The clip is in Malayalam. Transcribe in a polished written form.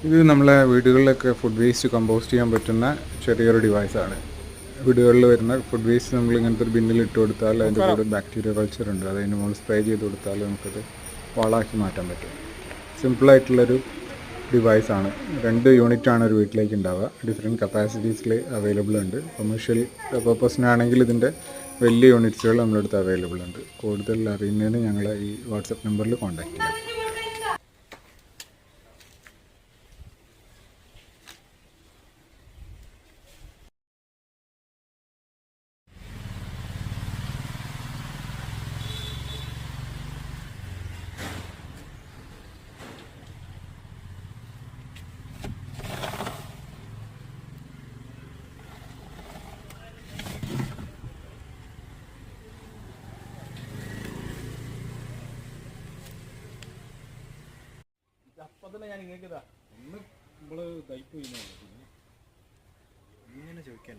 ഇത് നമ്മളെ വീടുകളിലൊക്കെ ഫുഡ് വേസ്റ്റ് കമ്പോസ്റ്റ് ചെയ്യാൻ പറ്റുന്ന ചെറിയൊരു ഡിവൈസാണ്. വീടുകളിൽ വരുന്ന ഫുഡ് വേസ്റ്റ് നമ്മൾ ഇങ്ങനത്തെ ഒരു ബിന്നിൽ ഇട്ട് കൊടുത്താൽ അതിൻ്റെ കൂടെ ബാക്ടീരിയ കൾച്ചർ ഉണ്ട്, അതിന് നമ്മൾ സ്പ്രേ ചെയ്ത് കൊടുത്താൽ നമുക്കത് വളമാക്കി മാറ്റാൻ പറ്റും. സിമ്പിളായിട്ടുള്ളൊരു ഡിവൈസാണ്. 2 യൂണിറ്റാണ് ഒരു വീട്ടിലേക്ക് ഉണ്ടാവുക. ഡിഫറെൻറ്റ് കപ്പാസിറ്റീസിൽ അവൈലബിൾ ഉണ്ട്. കൊമേഴ്ഷ്യൽ പർപ്പസിനാണെങ്കിൽ ഇതിൻ്റെ വലിയ യൂണിറ്റ്സുകൾ നമ്മളടുത്ത് അവൈലബിൾ ഉണ്ട്. കൂടുതൽ അറിയുന്നതിന് ഞങ്ങളെ ഈ വാട്സപ്പ് നമ്പറിൽ കോൺടാക്റ്റ് ചെയ്യാം. അപ്പം തന്നെ ഞാൻ ഇങ്ങനെ ഒന്ന് നമ്മൾ ഇതായി പോയി ഇങ്ങനെ ചോദിക്കാൻ